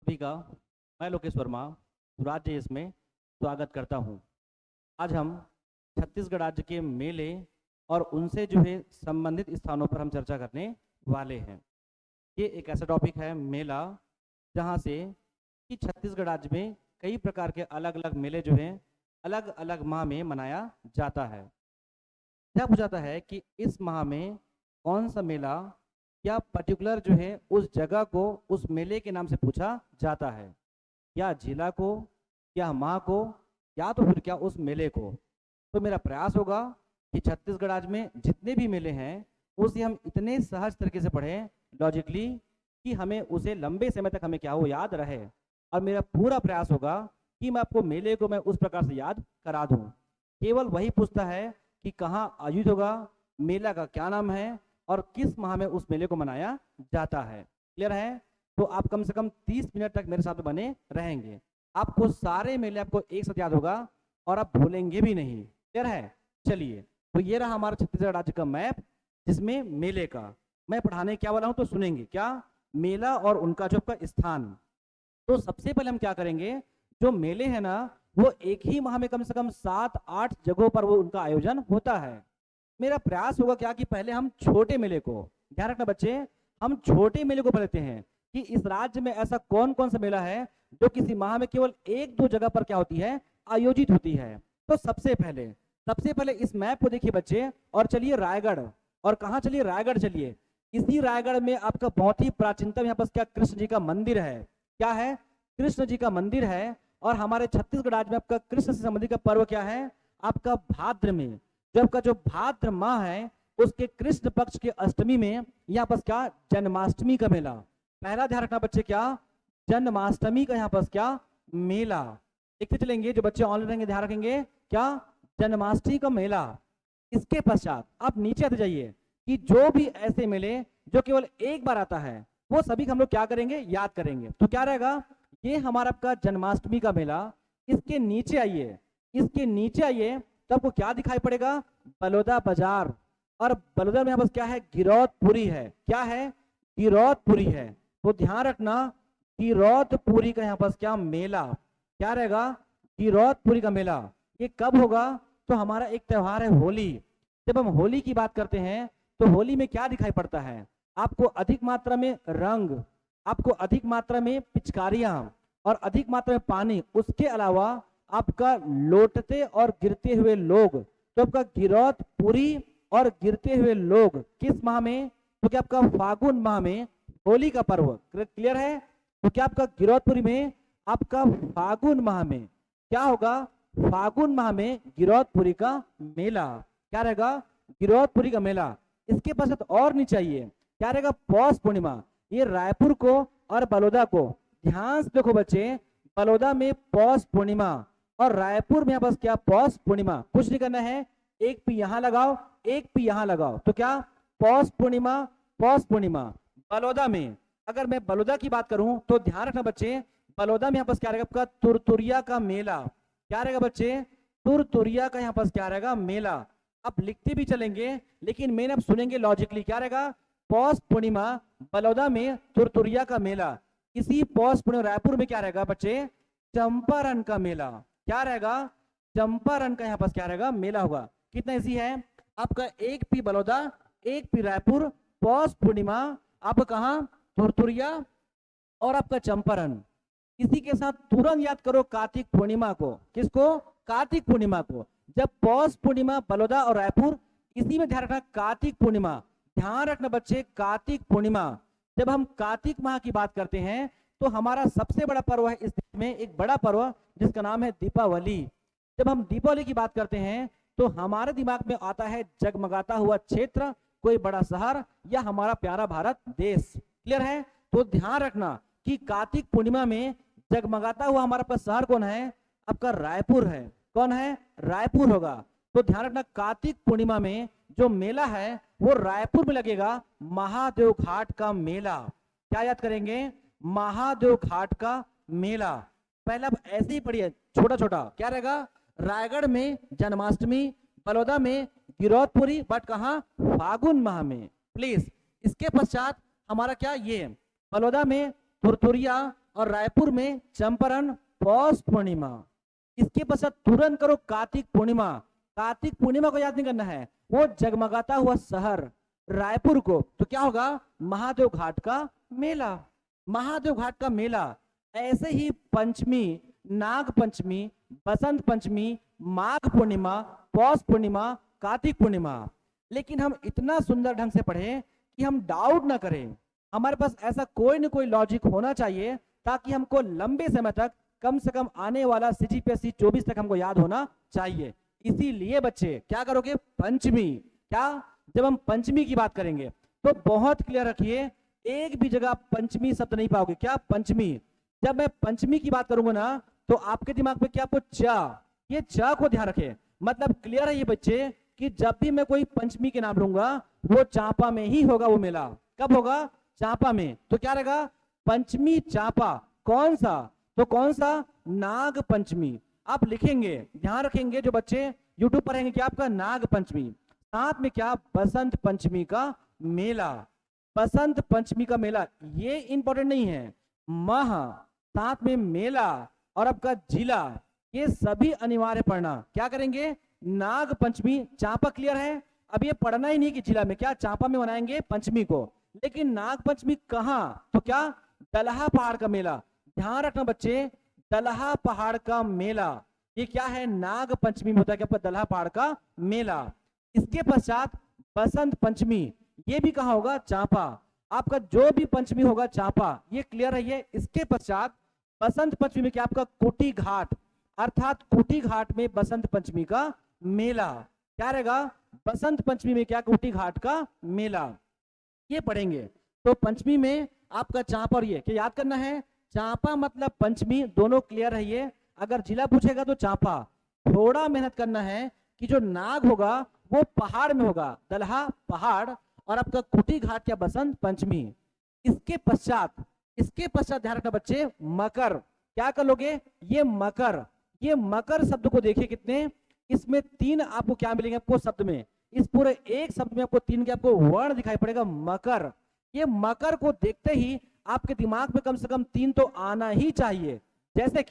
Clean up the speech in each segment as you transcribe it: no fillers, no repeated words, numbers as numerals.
सभी का मैं लोकेश वर्मा स्वराज्य इसमें स्वागत करता हूं। आज हम छत्तीसगढ़ राज्य के मेले और उनसे जो है संबंधित स्थानों पर हम चर्चा करने वाले हैं। ये एक ऐसा टॉपिक है मेला, जहां से कि छत्तीसगढ़ राज्य में कई प्रकार के अलग अलग मेले जो हैं अलग अलग माह में मनाया जाता है। क्या पूछा जाता है कि इस माह में कौन सा मेला या पर्टिकुलर जो है उस जगह को उस मेले के नाम से पूछा जाता है, या जिला को, या माह को, या तो फिर क्या उस मेले को। तो मेरा प्रयास होगा कि छत्तीसगढ़ राज्य में जितने भी मेले हैं उसे हम इतने सहज तरीके से पढ़ें लॉजिकली कि हमें उसे लंबे समय तक हमें क्या हो याद रहे। और मेरा पूरा प्रयास होगा कि मैं आपको मेले को मैं उस प्रकार से याद करा दूं। केवल वही पूछता है कि कहाँ आयोजित होगा, मेला का क्या नाम है और किस माह में उस मेले को मनाया जाता है। क्लियर है? तो आप कम से कम 30 मिनट तक मेरे साथ बने रहेंगे। आपको सारे मेले आपको एक साथ याद होगा और आप भूलेंगे भी नहीं। क्लियर है? चलिए, तो ये रहा हमारा छत्तीसगढ़ राज्य का मैप, जिसमें मेले का मैं पढ़ाने क्या वाला हूं, तो सुनेंगे क्या मेला और उनका जो आपका स्थान। तो सबसे पहले हम क्या करेंगे, जो मेले है ना वो एक ही माह में कम से कम 7-8 जगहों पर वो उनका आयोजन होता है। मेरा प्रयास होगा क्या कि पहले हम छोटे मेले को, ध्यान रखना बच्चे, हम छोटे मेले को पढ़ते हैं कि इस राज्य में ऐसा कौन कौन सा मेला है जो किसी माह में केवल 1-2 जगह पर क्या होती है, आयोजित होती है। तो सबसे पहले इस मैप को देखिए बच्चे, और चलिए रायगढ़। और कहाँ चलिए? रायगढ़ चलिए। इसी रायगढ़ में आपका बहुत ही प्राचीनतम यहाँ पर क्या कृष्ण जी का मंदिर है। क्या है? कृष्ण जी का मंदिर है। और हमारे छत्तीसगढ़ राज्य में आपका कृष्ण से संबंधित का पर्व क्या है, आपका भाद्र में, जो आपका जो भाद्र माह है उसके कृष्ण पक्ष के अष्टमी में यहाँ पर क्या जन्माष्टमी का मेला। पहला ध्यान रखना बच्चे, क्या जन्माष्टमी का यहाँ पर क्या मेला। देखते चलेंगे, जो बच्चे ऑनलाइन रहेंगे ध्यान रखेंगे, क्या जन्माष्टमी का मेला। इसके पश्चात आप नीचे आते जाइए कि जो भी ऐसे मेले जो केवल एक बार आता है वो सभी हम लोग क्या करेंगे, याद करेंगे। तो क्या रहेगा, ये हमारा आपका जन्माष्टमी का मेला। इसके नीचे आइए तो आपको क्या दिखाई पड़ेगा, बलौदा बाजार। और बलौदा में यहाँ पर क्या है, गिरौदपुरी है। क्या है? गिरौदपुरी है। तो ध्यान रखना, गिरौदपुरी का यहाँ पर क्या मेला, क्या रहेगा, गिरौदपुरी का मेला। ये कब होगा, तो हमारा एक त्योहार है होली। जब हम होली की बात करते हैं तो होली में क्या दिखाई पड़ता है, आपको अधिक मात्रा में रंग, आपको अधिक मात्रा में पिचकारियां और अधिक मात्रा में पानी, उसके अलावा आपका लौटते और गिरते हुए लोग। तो आपका गिरौदपुरी और गिरते हुए लोग किस माह में, तो क्या आपका फागुन माह में होली का पर्व। क्लियर है? तो क्या आपका गिरौदपुरी में आपका फागुन माह में क्या होगा, फागुन माह में गिरौदपुरी का मेला। क्या रहेगा, गिरौदपुरी का मेला। इसके पश्चात और नीचे आइए, क्या रहेगा, पौष पूर्णिमा। ये रायपुर को और बलौदा को ध्यान से देखो बच्चे, बलौदा में पौष पूर्णिमा और रायपुर में बस क्या पौष पूर्णिमा। कुछ नहीं करना है, एक पी यहां लगाओ, एक पी यहां लगाओ, तो क्या पौष पूर्णिमा, पौष पूर्णिमा। बलौदा में, अगर मैं बलौदा की बात करूं तो ध्यान रखना बच्चे, बलौदा में यहाँ पर क्या रहेगा आपका तुरतुरिया का मेला। क्या रहेगा बच्चे, तुरतुरिया का यहाँ पर क्या रहेगा मेला। अब लिखते भी चलेंगे लेकिन मेन अब सुनेंगे लॉजिकली। क्या रहेगा, पौष पूर्णिमा बलौदा में तुरतुरिया का मेला। इसी पौष पूर्णिमा रायपुर में क्या रहेगा बच्चे, चंपारण का मेला। क्या रहेगा, चंपारण का यहाँ पर क्या रहेगा मेला होगा। कितना इजी है आपका, एक पी बलौदा, एक पी रायपुर, पौष पूर्णिमा आपका कहाँ, तुरतुरिया और आपका चंपारण। इसी के साथ तुरंत याद करो कार्तिक पूर्णिमा को। किसको, कार्तिक पूर्णिमा को। जब पौष पूर्णिमा बलौदा और रायपुर, इसी में ध्यान रखना कार्तिक पूर्णिमा। ध्यान रखना बच्चे, कार्तिक पूर्णिमा। जब हम कार्तिक माह की बात करते हैं तो हमारा सबसे बड़ा पर्व है इस देश में, एक बड़ा पर्व जिसका नाम है दीपावली। जब हम दीपावली की बात करते हैं तो हमारे दिमाग में आता है जगमगाता हुआ क्षेत्र, कोई बड़ा शहर या हमारा प्यारा भारत देश। क्लियर है? तो ध्यान रखना कि कार्तिक पूर्णिमा में जगमगाता हुआ हमारा पास शहर कौन है, आपका रायपुर है। कौन है, रायपुर होगा। तो ध्यान रखना कार्तिक पूर्णिमा में जो मेला है वो रायपुर में लगेगा, महादेव घाट का मेला। क्या याद करेंगे, महादेव घाट का मेला। पहले अब ऐसे ही पढ़िए छोटा छोटा। क्या रहेगा, रायगढ़ में जन्माष्टमी, बलौदा में गिरौदपुरी, बट कहाँ, फागुन माह में। प्लीज इसके पश्चात हमारा क्या, ये बलौदा में तुरतुरिया, और रायपुर में चंपारण पौष पूर्णिमा। इसके पश्चात तुरंत करो कार्तिक पूर्णिमा। कार्तिक पूर्णिमा को याद नहीं करना है, वो जगमगाता हुआ शहर रायपुर को। तो क्या होगा, महादेव घाट का मेला, महादेव घाट का मेला। ऐसे ही पंचमी, नाग पंचमी, बसंत पंचमी, माघ पूर्णिमा, पौष पूर्णिमा, कार्तिक पूर्णिमा। लेकिन हम इतना सुंदर ढंग से पढ़े कि हम डाउट ना करें। हमारे पास ऐसा कोई न कोई लॉजिक होना चाहिए ताकि हमको लंबे समय तक, कम से कम आने वाला CGPSC 24 तक हमको याद होना चाहिए। इसीलिए बच्चे क्या करोगे, पंचमी। क्या, जब हम पंचमी की बात करेंगे तो बहुत क्लियर रखिए, एक भी जगह पंचमी शब्द नहीं पाओगे। क्या, पंचमी। जब मैं पंचमी की बात करूंगा ना तो आपके दिमाग में क्या, आपको चा, ये चा को ध्यान रखे। मतलब क्लियर है ये बच्चे कि जब भी मैं कोई पंचमी के नाम लूंगा वो चांपा में ही होगा। वो मेला कब होगा, चांपा में। तो क्या रहेगा, पंचमी चांपा। कौन सा, तो कौन सा, नाग पंचमी। आप लिखेंगे, ध्यान रखेंगे जो बच्चे यूट्यूब पर रहेंगे, क्या आपका नाग पंचमी, साथ में क्या, बसंत पंचमी का मेला। बसंत पंचमी का मेला ये इंपॉर्टेंट नहीं है, माह, साथ में मेला और आपका जिला, ये सभी अनिवार्य पढ़ना। क्या करेंगे, नाग पंचमी चांपा। क्लियर है, अब ये पढ़ना ही नहीं कि जिला में, क्या चांपा में मनाएंगे पंचमी को। लेकिन नाग पंचमी कहाँ, तो क्या, दलहा पहाड़ का मेला। ध्यान रखना बच्चे, दलहा पहाड़ का मेला, ये क्या है, नाग पंचमी में होता है क्या, आपका दलहा पहाड़ का मेला। इसके पश्चात बसंत पंचमी, ये भी कहाँ होगा, चांपा। आपका जो भी पंचमी होगा चांपा, ये क्लियर है ये। इसके पश्चात बसंत पंचमी में क्या, आपका कुटी घाट, अर्थात कुटी घाट में बसंत पंचमी का मेला। क्या रहेगा, बसंत पंचमी में क्या, कुटी घाट का मेला, ये पढ़ेंगे। तो पंचमी में आपका चांपा, और ये क्या याद करना है, चांपा मतलब पंचमी, दोनों क्लियर है ये। अगर जिला पूछेगा तो चांपा। थोड़ा मेहनत करना है कि जो नाग होगा वो पहाड़ में होगा, दलहा पहाड़, और आपका कुटी घाट या बसंत पंचमी। इसके पश्चात ध्यान रखना बच्चे, मकर। क्या कर लोगे, ये मकर। ये मकर शब्द को देखिए कितने, इसमें 3 आपको क्या मिलेंगे, आपको शब्द में, इस पूरे एक शब्द में आपको 3 के आपको वर्ण दिखाई पड़ेगा, मकर। ये मकर को देखते ही आपके दिमाग में कम से कम 3 तो आना ही चाहिए। जैसे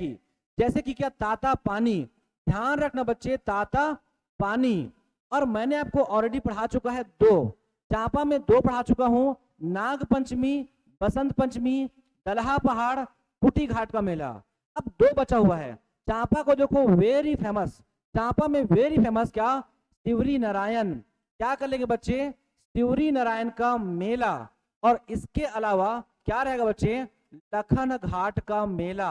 कि क्या, ताता पानी। ध्यान रखना बच्चे, ताता पानी। और मैंने आपको ऑलरेडी पढ़ा चुका है 2, चांपा में 2 पढ़ा चुका हूं, नाग पंचमी, बसंत पंचमी, दलहा पहाड़, कुटी घाट का मेला। अब 2 बचा हुआ है। चांपा को देखो, वेरी फेमस, चांपा में वेरी फेमस क्या, शिवरी नारायण। क्या कर लेंगे बच्चे, शिवरी नारायण का मेला। और इसके अलावा क्या रहेगा बच्चे, लखन घाट का मेला,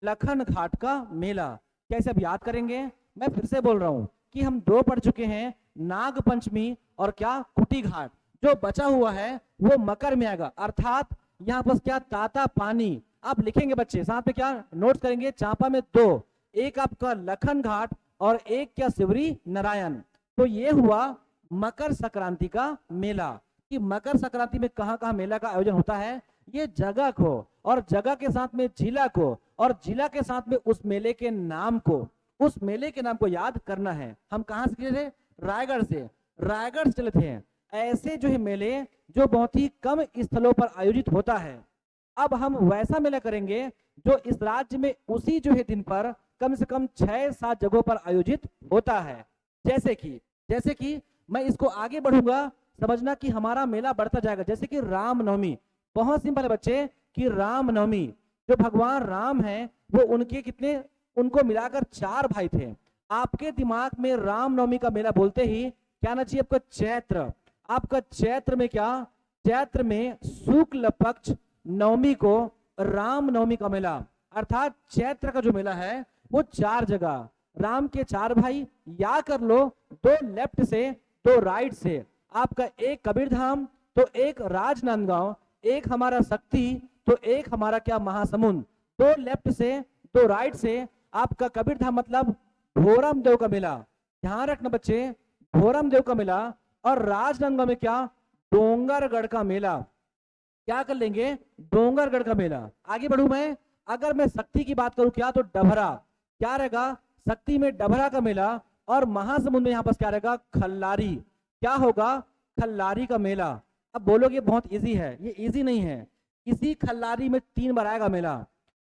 लखन घाट का मेला। कैसे अब याद करेंगे, मैं फिर से बोल रहा हूं कि हम 2 पढ़ चुके हैं, नाग पंचमी और क्या, कुटी घाट। जो बचा हुआ है वो मकर में आएगा, अर्थात यहाँ पर क्या, ताता पानी। आप लिखेंगे बच्चे, साथ में क्या नोट करेंगे, चांपा में 2, एक आपका लखन घाट और एक क्या, शिवरी नारायण। तो ये हुआ मकर संक्रांति का मेला, कि मकर संक्रांति में कहाँ कहाँ मेला का आयोजन होता है। ये जगह को, और जगह के साथ में जिला को, और जिला के साथ में उस मेले के नाम को, उस मेले के नाम को याद करना है। हम कहाँ से चले थे, रायगढ़ से चले थे। ऐसे जो है मेले जो बहुत ही कम स्थलों पर आयोजित होता है। अब हम वैसा मेला करेंगे जो इस राज्य में उसी जो है दिन पर कम से कम 6-7 जगहों पर आयोजित होता है। जैसे कि मैं इसको आगे बढ़ूंगा, समझना कि हमारा मेला बढ़ता जाएगा। जैसे कि रामनवमी, बहुत सिंपल है बच्चे, कि रामनवमी जो भगवान राम है वो उनके कितने, उनको मिलाकर 4 भाई थे। आपके दिमाग में रामनवमी का मेला बोलते ही क्या आना चाहिए, आपका चैत्र। आपका चैत्र में क्या, चैत्र में शुक्ल पक्ष नवमी को रामनवमी का मेला, अर्थात चैत्र का जो मेला है वो 4 जगह, राम के 4 भाई, या कर लो 2 लेफ्ट से 2 राइट से। आपका एक कबीर धाम, तो एक राजनांदगांव, एक हमारा शक्ति, तो एक हमारा क्या, महासमुंद। 2 लेफ्ट से 2 राइट से आपका कबीर धाम मतलब भोरम देव का मेला। ध्यान रखना बच्चे, भोरम देव का मेला। और राजनांदगांव में क्या, डोंगरगढ़ का मेला। क्या कर लेंगे, डोंगरगढ़ का मेला। आगे बढ़ू मैं, अगर मैं शक्ति की बात करूं क्या, तो डभरा। क्या रहेगा, शक्ति में डभरा का मेला। और महासमुंद में यहाँ पर क्या रहेगा, खल्लारी। क्या होगा, खल्लारी का मेला। अब बोलोगे बहुत इजी है, ये इजी नहीं है। इसी खल्लारी में 3 बार आएगा मेला।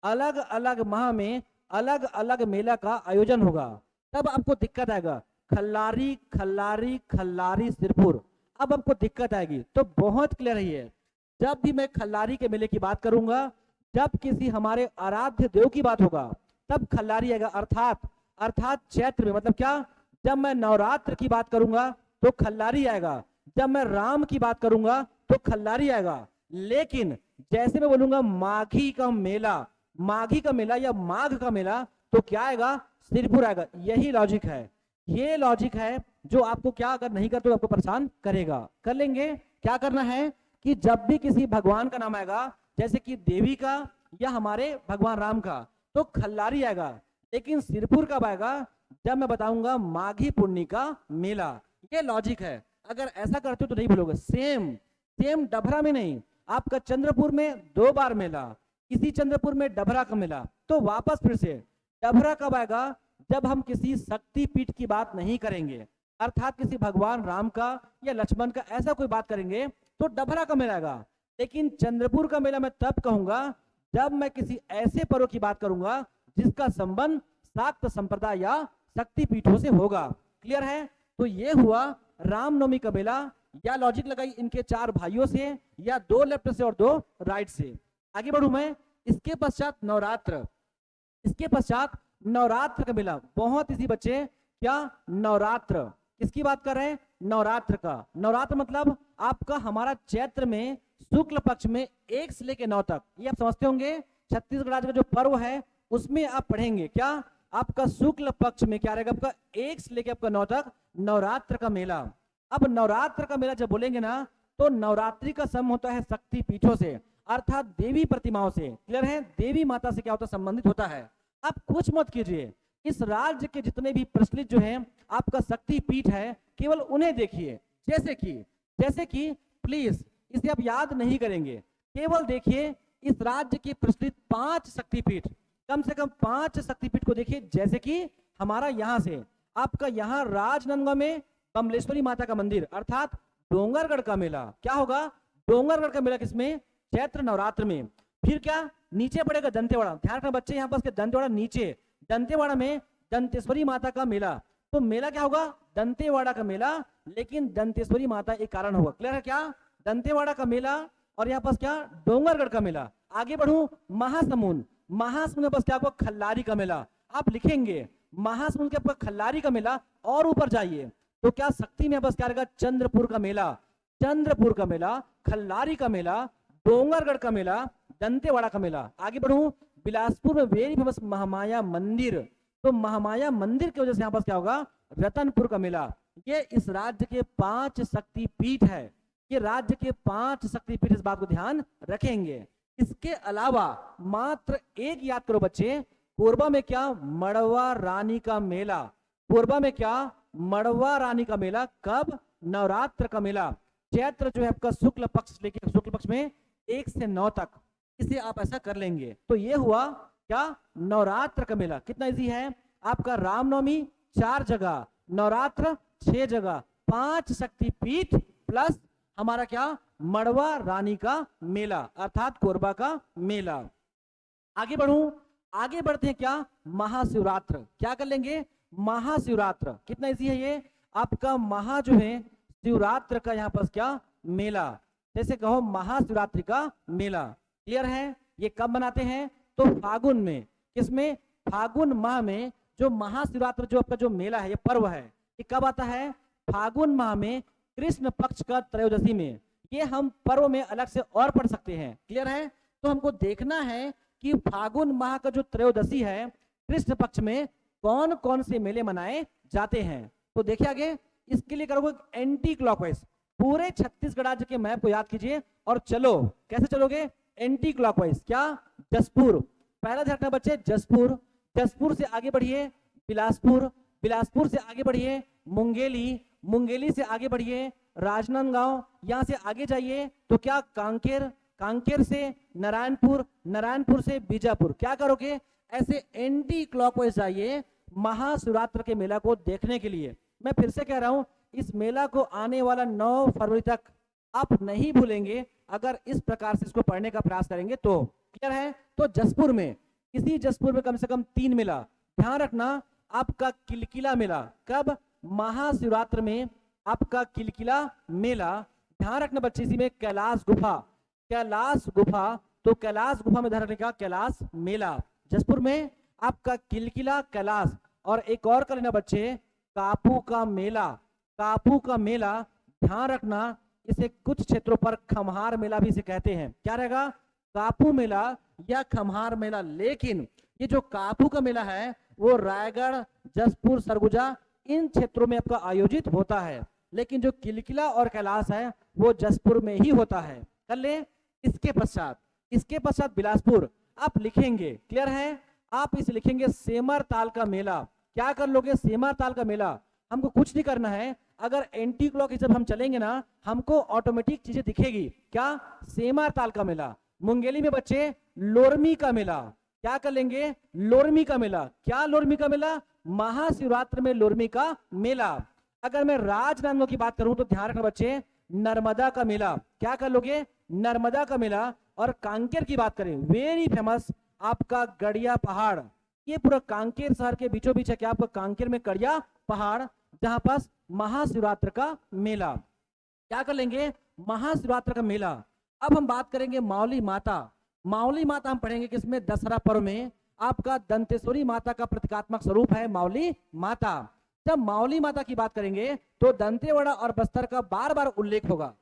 अलग अलग माह में अलग अलग मेला का आयोजन होगा, तब आपको दिक्कत आएगा। खल्लारी खल्लारी खल्लारी सिरपुर, अब आपको दिक्कत आएगी। तो बहुत क्लियर है, जब भी मैं खल्लारी के मेले की बात करूंगा, जब किसी हमारे आराध्य देव की बात होगा, तब खल्लारी आएगा। अर्थात अर्थात चैत्र में, मतलब क्या, जब मैं नवरात्र की बात करूंगा तो खल्लारी आएगा, जब मैं राम की बात करूंगा तो खल्लारी आएगा। लेकिन जैसे मैं बोलूंगा माघी का मेला, माघी का मेला या माघ का मेला, तो क्या आएगा, सिरपुर आएगा। यही लॉजिक है, ये लॉजिक है जो आपको क्या, अगर नहीं करते तो आपको परेशान करेगा। कर लेंगे। क्या करना है कि जब भी किसी भगवान का नाम आएगा, जैसे कि देवी का या हमारे भगवान राम का, तो खल्लारी आएगा। लेकिन सिरपुर कब आएगा, जब मैं बताऊंगा माघी पुन्नी का मेला। ये लॉजिक है, अगर ऐसा करते हो तो नहीं भूलोगे। सेम सेम डभरा में नहीं, आपका चंद्रपुर में 2 बार मेला, इसी चंद्रपुर में डभरा का मेला। तो वापस फिर से डभरा कब आएगा, जब हम किसी शक्ति पीठ की बात नहीं करेंगे, अर्थात किसी भगवान राम का या लक्ष्मण का ऐसा कोई बात करेंगे, तो डभरा का मेला आएगा। लेकिन चंद्रपुर का मेला मैं तब कहूंगा जब मैं किसी ऐसे पर्व की बात करूंगा जिसका संबंध शाक्त संप्रदाय या शक्ति पीठों से होगा। क्लियर है। तो ये हुआ रामनवमी का मेला। या लॉजिक लगाई इनके 4 भाइयों से, या 2 लेफ्ट से और 2 राइट से। आगे बढ़ू मैं। इसके पश्चात नवरात्र, इसके पश्चात नवरात्र का मेला। बहुत इसी बच्चे, क्या, नवरात्र किसकी बात कर रहे हैं, नवरात्र का। नवरात्र मतलब आपका हमारा चैत्र में शुक्ल पक्ष में 1 से लेकर 9 तक, ये आप समझते होंगे। छत्तीसगढ़ राज्य का जो पर्व है उसमें आप पढ़ेंगे क्या, आपका शुक्ल पक्ष में क्या रहेगा, आपका 1 से लेकर आपका 9 तक नवरात्र का मेला। अब नवरात्र का मेला जब बोलेंगे ना, तो नवरात्रि का संबंध होता है शक्ति पीठों से, अर्थात देवी प्रतिमाओं से। क्लियर है। देवी माता से क्या होता है, संबंधित होता है। आप कुछ मत कीजिए, इस राज्य के जितने भी प्रचलित जो है आपका शक्ति पीठ है, केवल उन्हें देखिए। जैसे कि प्लीज इसे आप याद नहीं करेंगे, केवल देखिए इस राज्य के प्रचलित 5 शक्तिपीठ, कम से कम 5 शक्तिपीठ को देखिए। जैसे कि हमारा यहाँ से आपका यहाँ राजनांदगांव में कमलेश्वरी माता का मंदिर, अर्थात डोंगरगढ़ का मेला। क्या होगा, डोंगरगढ़ का मेला किसमें, चैत्र नवरात्र में। फिर क्या, नीचे पड़ेगा दंतेवाड़ा। ध्यान रखना बच्चे, यहाँ पर दंतेवाड़ा नीचे, दंतेवाड़ा में दंतेश्वरी माता का मेला। तो मेला क्या होगा, दंतेवाड़ा का मेला, लेकिन दंतेश्वरी माता एक कारण होगा। क्लियर है क्या, दंतेवाड़ा का मेला और यहाँ पास क्या, डोंगरगढ़ का मेला। आगे बढ़ू, महासमुंद, महासमुंद के पास क्या होगा, खल्लारी का मेला। आप लिखेंगे महासमुंद के पास खल्लारी का मेला। और ऊपर जाइए तो क्या, शक्ति में बस क्या रहेगा, चंद्रपुर का मेला, चंद्रपुर का मेला, खल्लारी का मेला, डोंगरगढ़ का मेला, दंतेवाड़ा का मेला। आगे बढ़ू, बिलासपुर में वेरी फेमस महामाया मंदिर। तो महामाया मंदिर की वजह से यहाँ पर क्या होगा, रतनपुर का मेला। ये इस राज्य के 5 शक्तिपीठ है, ये राज्य के 5 शक्तिपीठ, इस बात को ध्यान रखेंगे। इसके अलावा मात्र एक याद करो बच्चे, कोरबा में क्या, मड़वा रानी का मेला। कोरबा में क्या, मड़वा रानी का मेला। कब, नवरात्र का मेला। चैत्र जो है आपका शुक्ल पक्ष लेके शुक्ल पक्ष में 1 से 9 तक, इसे आप ऐसा कर लेंगे। तो ये हुआ क्या, नवरात्र का मेला। कितना इजी है आपका, रामनवमी 4 जगह, नवरात्र 6 जगह, 5 शक्तिपीठ प्लस हमारा क्या, मड़वा रानी का मेला, अर्थात कोरबा का मेला। आगे बढ़ू, आगे बढ़ते हैं क्या, महाशिवरात्र। क्या कर लेंगे, महाशिवरात्र। कितना इजी है ये आपका, महा जो है शिवरात्र का यहाँ पर क्या, मेला। जैसे कहो महाशिवरात्रि का मेला। क्लियर है। ये कब बनाते हैं, तो फागुन में। किसमें, फागुन माह में जो महाशिवरात्रि जो आपका जो मेला है, ये पर्व है, ये कब आता है, फागुन माह में कृष्ण पक्ष का त्रयोदशी में। ये हम पर्व में अलग से और पढ़ सकते हैं। क्लियर है। तो हमको देखना है कि फागुन माह का जो त्रयोदशी है कृष्ण पक्ष में कौन कौन से मेले मनाए जाते हैं। तो देखिए आगे, इसके लिए करोगे एंटी क्लॉकवाइज, पूरे छत्तीसगढ़ राज्य के मैप को याद कीजिए और चलो। कैसे चलोगे, एंटी क्लॉकवाइज। क्या, जसपुर, पहला ध्यान रखना बच्चे, जसपुर, जसपुर से आगे बढ़िए बिलासपुर, बिलासपुर से आगे बढ़िए मुंगेली, मुंगेली से आगे बढ़िए राजनांदगांव, यहाँ से आगे जाइए तो क्या, कांकेर, कांकेर से नारायणपुर, नारायणपुर से बीजापुर। क्या करोगे, ऐसे एंटी क्लॉकवाइज जाइए महाशिवरात्र के मेला को देखने के लिए। मैं फिर से कह रहा हूं, इस मेला को आने वाला 9 फरवरी तक आप नहीं भूलेंगे अगर इस प्रकार से इसको पढ़ने का प्रयास करेंगे तो। क्लियर है। तो जसपुर में इसी जसपुर में कम से कम 3 मेला, ध्यान रखना आपका किलकिला मेला, कब? महाशिवरात्रि में आपका किलकिला मेला। ध्यान रखना बच्चे इसी में कैलाश गुफा, कैलाश गुफा, तो कैलाश गुफा में ध्यान रखने का कैलाश मेला जसपुर में आपका किलकिला कैलाश। और एक और कर लेना बच्चे कापू का मेला, कापू का मेला ध्यान रखना इसे कुछ क्षेत्रों पर खमहार मेला भी इसे कहते हैं। क्या रहेगा? कापू मेला या खमहार मेला। लेकिन ये जो कापू का मेला है वो रायगढ़, जसपुर, सरगुजा इन क्षेत्रों में आपका आयोजित होता है, लेकिन जो किलकिला और कैलाश है वो जसपुर में ही होता है। कर ले। इसके पश्चात बिलासपुर आप लिखेंगे, क्लियर है? आप इसे लिखेंगे सेमर ताल का मेला। क्या कर लोगे? सेमर ताल का मेला। हमको कुछ नहीं करना है, अगर एंटी क्लॉक जब हम चलेंगे ना हमको ऑटोमेटिक चीजें दिखेगी। क्या? सेमर ताल का मेला। मुंगेली में बच्चे लोरमी का मेला। क्या कर लेंगे? लोरमी का मेला। क्या लोरमी का मेला? महाशिवरात्रि में लोरमी का मेला। अगर मैं राजनांदगांव की बात करूं तो ध्यान रखना बच्चे नर्मदा का मेला। क्या कर लोगे? नर्मदा का मेला। और कांकेर की बात करें, वेरी फेमस आपका गड़िया पहाड़, ये पूरा कांकेर शहर के बीचों बीच है। क्या आपका कांकेर में गड़िया पहाड़, जहां पास महाशिवरात्रि का मेला। क्या कर लेंगे? महाशिवरात्रि का मेला। अब हम बात करेंगे मावली माता। मावली माता हम पढ़ेंगे किसमें? दशहरा पर्व में। आपका दंतेश्वरी माता का प्रतीकात्मक स्वरूप है मावली माता। जब मावली माता की बात करेंगे तो दंतेवाड़ा और बस्तर का बार बार उल्लेख होगा,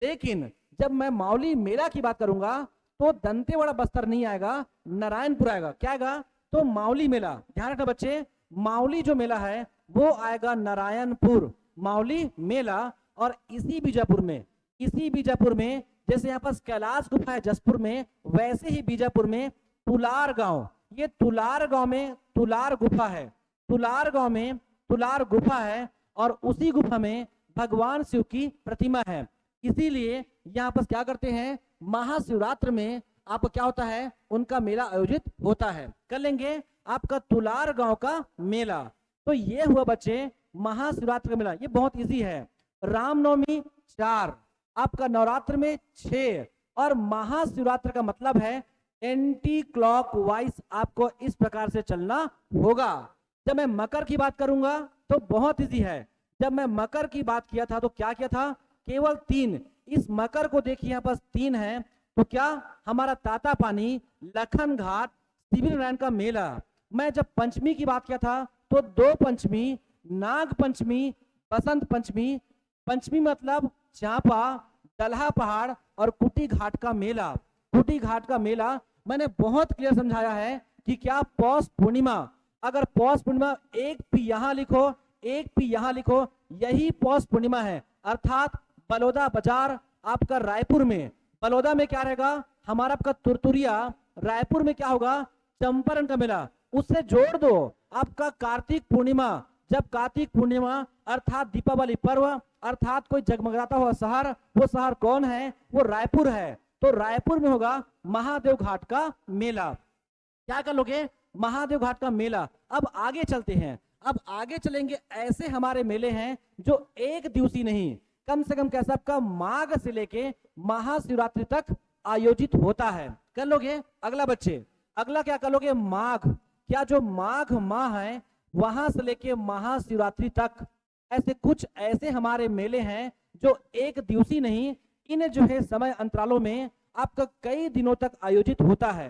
लेकिन जब मैं मावली मेला की बात करूंगा तो दंतेवाड़ा बस्तर नहीं आएगा, नारायणपुर आएगा। क्या आएगा? तो मावली मेला। ध्यान रखना बच्चे मावली जो मेला है वो आएगा नारायणपुर, मावली मेला। और इसी बीजापुर में जैसे यहाँ पास कैलाश गुफा है जसपुर में, वैसे ही बीजापुर में तुलार गांव, ये तुलार गांव में तुलार गुफा है। तुलार गांव में तुलार गुफा है और उसी गुफा में भगवान शिव की प्रतिमा है। इसीलिए यहाँ पर क्या करते हैं? महाशिवरात्रि में आपका क्या होता है? उनका मेला आयोजित होता है। कर लेंगे आपका तुलार गांव का मेला। तो ये हुआ बच्चे महाशिवरात्रि का मेला, ये बहुत इजी है। रामनवमी 4, आपका नवरात्र में 6 और महाशिवरात्रि का मतलब है एंटी क्लॉक वाइज आपको इस प्रकार से चलना होगा। जब मैं मकर की बात करूंगा तो बहुत इजी है। जब मैं मकर की बात किया था तो क्या किया था? केवल 3। इस मकर को देखिए यहाँ पास 3 है, तो क्या हमारा तातापानी, लखन घाट, शिविर नारायण का मेला। मैं जब पंचमी की बात किया था तो 2 पंचमी, नाग पंचमी, बसंत पंचमी। पंचमी मतलब चांपा, दलहा पहाड़ और कुटी घाट का मेला। कुटी घाट का मेला मैंने बहुत क्लियर समझाया है कि क्या पौष पूर्णिमा, अगर पौष पूर्णिमा एक पी यहाँ लिखो, एक पी यहाँ लिखो, यही पौष पूर्णिमा है। अर्थात बलौदा बाजार आपका रायपुर में, बलौदा में क्या रहेगा? हमारा आपका तुरतुरिया। रायपुर में क्या होगा? चंपारण का मेला। उससे जोड़ दो आपका कार्तिक पूर्णिमा। जब कार्तिक पूर्णिमा अर्थात दीपावली पर्व, अर्थात कोई जगमगाता हुआ शहर, वो शहर कौन है? वो रायपुर है। तो रायपुर में होगा महादेव घाट का मेला। क्या कर लोगे? महादेव घाट का मेला। अब आगे चलते हैं, अब आगे चलेंगे। ऐसे हमारे मेले हैं जो एक दिवसीय नहीं, कम से कम कैसा आपका माघ से लेके महाशिवरात्रि तक आयोजित होता है। कर लोगे? अगला बच्चे, अगला क्या कर लोगे? माघ। क्या जो माघ माह है वहां से लेके महाशिवरात्रि तक ऐसे कुछ ऐसे हमारे मेले हैं जो एक दिवसीय नहीं, इन जो है समय अंतरालों में आपका कई दिनों तक आयोजित होता है।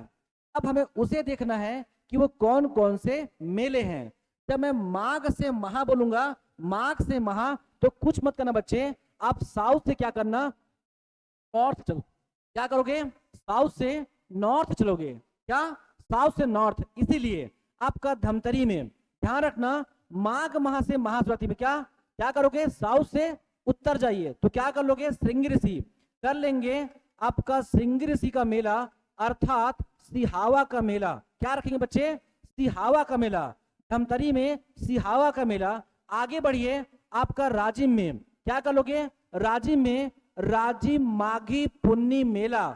अब हमें उसे देखना है कि वो कौन कौन से मेले हैं। जब मैं माघ से महा बोलूंगा, माघ से महा, तो कुछ मत करना बच्चे, आप साउथ से क्या करना? नॉर्थ चलो। क्या करोगे? साउथ से नॉर्थ चलोगे। क्या? साउथ से नॉर्थ। इसीलिए आपका धमतरी में ध्यान रखना माघ माह से महाशिवरात्रि में क्या क्या करोगे? साउथ से उत्तर जाइए। तो क्या कर लोगे? श्रृंगी ऋषि कर लेंगे आपका श्रृंगी ऋषि का मेला, अर्थात सिहावा का मेला। क्या रखेंगे बच्चे? सिहावा का मेला। धमतरी में सिहावा का मेला। आगे बढ़िए आपका राजिम में क्या कर लोगे? राजिम में राजिम माघी पुन्नी मेला।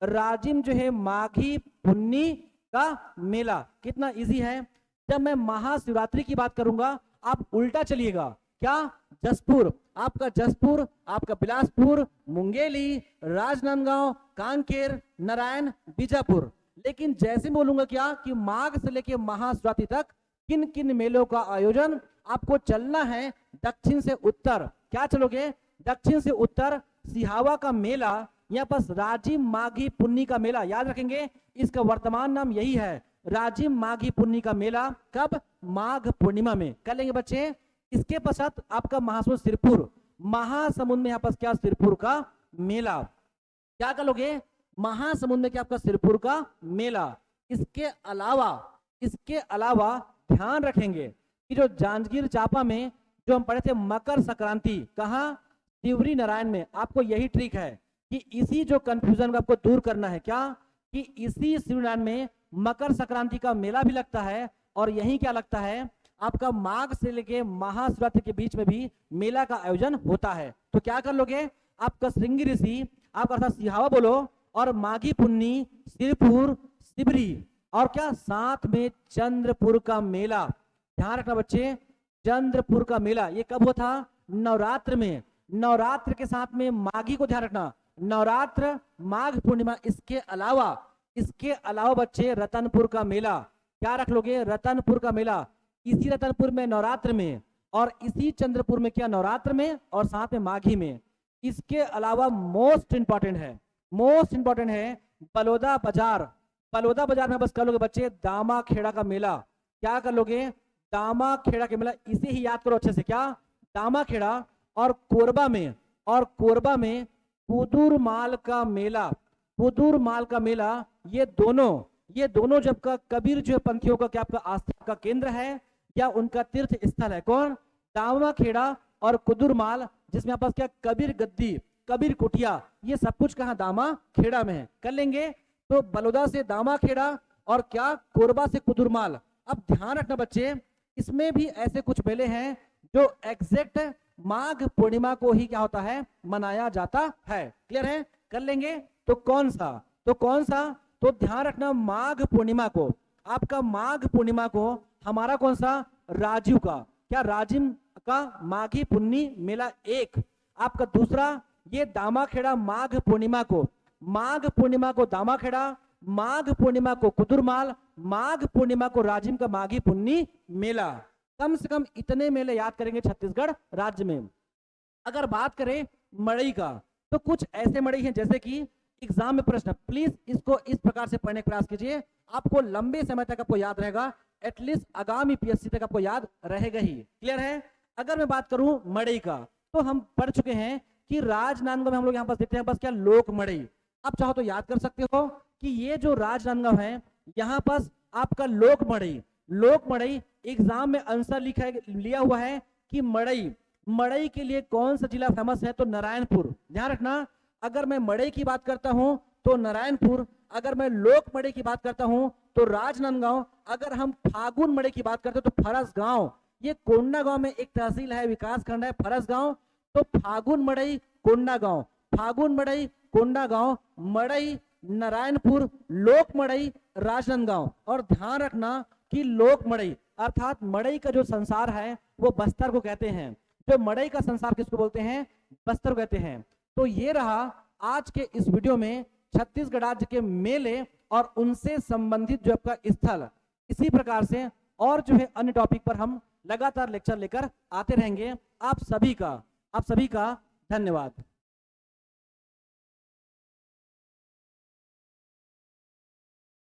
राजिम जो है माघी पुन्नी का मेला। कितना इजी है। जब मैं महाशिवरात्रि की बात करूंगा आप उल्टा चलिएगा। क्या? जसपुर, आपका जसपुर, आपका बिलासपुर, मुंगेली, राजनांदगांव, कांकेर, नारायण, बीजापुर। लेकिन जैसे मैं बोलूंगा क्या कि माघ से लेके महाशिवरात्रि तक किन किन मेलों का आयोजन आपको चलना है दक्षिण से उत्तर। क्या चलोगे? दक्षिण से उत्तर सिहावा का मेला, यहाँ पर राजिम माघी पुन्नी का मेला, याद रखेंगे इसका वर्तमान नाम यही है, राजिम माघी पुन्नी का मेला। कब? माघ पूर्णिमा में कर लेंगे बच्चे। इसके पश्चात आपका महासमुंद सिरपुर, महासमुंद में यहाँ पर क्या सिरपुर का मेला, क्या कर लोगे? महासमुंद में क्या आपका सिरपुर का मेला। इसके अलावा ध्यान रखेंगे कि जो जांजगीर चांपा में जो हम पढ़े थे मकर संक्रांति, कहाँ? तिवरी नारायण में। आपको यही ट्रिक है कि इसी जो कंफ्यूजन को आपको दूर करना है, क्या कि इसी शिवनारायण में मकर संक्रांति का मेला भी लगता है और यही क्या लगता है आपका माघ से लेके महाशिवरात्रि के बीच में भी मेला का आयोजन होता है। तो क्या कर लोगे? आपका श्रृंगी ऋषि, आप अर्थात सिहावा बोलो, और माघी पुन्नी, सिरपुर, सिबरी, और क्या साथ में चंद्रपुर का मेला। ध्यान रखना बच्चे, चंद्रपुर का मेला ये कब हुआ था? नवरात्र में। नवरात्र के साथ में माघी को ध्यान रखना, नवरात्र, माघ पूर्णिमा। इसके अलावा बच्चे रतनपुर का मेला, क्या रख लोगे? रतनपुर का मेला। इसी रतनपुर में नवरात्र में, और इसी चंद्रपुर में क्या नवरात्र में, और साथ में माघी में। इसके अलावा मोस्ट इंपॉर्टेंट है बलौदा बाजार। बलौदा बाजार में बस कर लोगे बच्चे दामा खेड़ा का मेला। क्या कर लोगे? दामा खेड़ा का मेला, इसे ही याद करो अच्छे से। क्या? दामा खेड़ा। और कोरबा में कुदुरमाल का मेला। ये दोनों जब का कबीर जो पंथियों का क्या आपका आस्था का केंद्र है या उनका तीर्थ स्थल है। कौन? दामा खेड़ा और कुदुरमाल, जिसमें आपस क्या कबीर गद्दी, कबीर कुटिया, ये सब कुछ कहाँ? दामा खेड़ा में है। कर लेंगे तो बलौदा से दामा खेड़ा और क्या कोरबा से कुदुरमाल। अब ध्यान रखना बच्चे, इसमें भी ऐसे कुछ मेले हैं जो एग्जैक्ट माघ पूर्णिमा को ही क्या होता है? मनाया जाता है। क्लियर है? कर लेंगे तो कौन सा? तो ध्यान रखना माघ पूर्णिमा को, आपका माघ पूर्णिमा को हमारा कौन सा? राजीव का, क्या राजिम का माघी पुन्नी मेला एक। आपका दूसरा ये दामाखेड़ा माघ पूर्णिमा को दामाखेड़ा, माघ पूर्णिमा को कुदुरमाल, माघ पूर्णिमा को राजिम का माघी पुन्नी मेला। कम से कम इतने मेले याद करेंगे छत्तीसगढ़ राज्य में। अगर बात करें मड़ई का, तो कुछ ऐसे मड़ई हैं जैसे कि एग्जाम में प्रश्न, प्लीज इसको इस प्रकार से पढ़ने का प्रयास कीजिए, आपको लंबे समय तक आपको याद रहेगा, एटलीस्ट आगामी पीएससी तक आपको याद रहेगा ही। क्लियर है? अगर मैं बात करूं मड़ई का, तो हम पढ़ चुके हैं कि राजनांदगांव में हम लोग यहाँ पास देखते हैं बस क्या लोक मड़ई। आप चाहो तो याद कर सकते हो कि ये जो राजनांदगांव है यहाँ पास आपका लोक मड़ई एग्जाम में आंसर लिया हुआ है कि मड़ई के लिए कौन सा जिला फेमस है? तो नारायणपुर। ध्यान रखना, अगर मैं मड़ई की बात करता हूं तो नारायणपुर, अगर मैं लोक मड़ई की बात करता हूं तो राजनांदगांव, अगर हम फागुन मड़ई की बात करते हैं तो फरसगांव। ये कोंडागांव में एक तहसील है, विकास खंड है फरसगांव। तो फागुन मड़ई कोंडागांव, मड़ई नारायणपुर, लोक मड़ई राजनांदगांव। और ध्यान रखना कि लोक मड़ई अर्थात मड़ई का जो संसार है वो बस्तर को कहते हैं। जो मड़ई का संसार किसको बोलते हैं? बस्तर को कहते हैं। तो ये रहा आज के इस वीडियो में छत्तीसगढ़ राज्य के मेले और उनसे संबंधित जो आपका स्थल। इसी प्रकार से और जो है अन्य टॉपिक पर हम लगातार लेक्चर लेकर आते रहेंगे। आप सभी का धन्यवाद।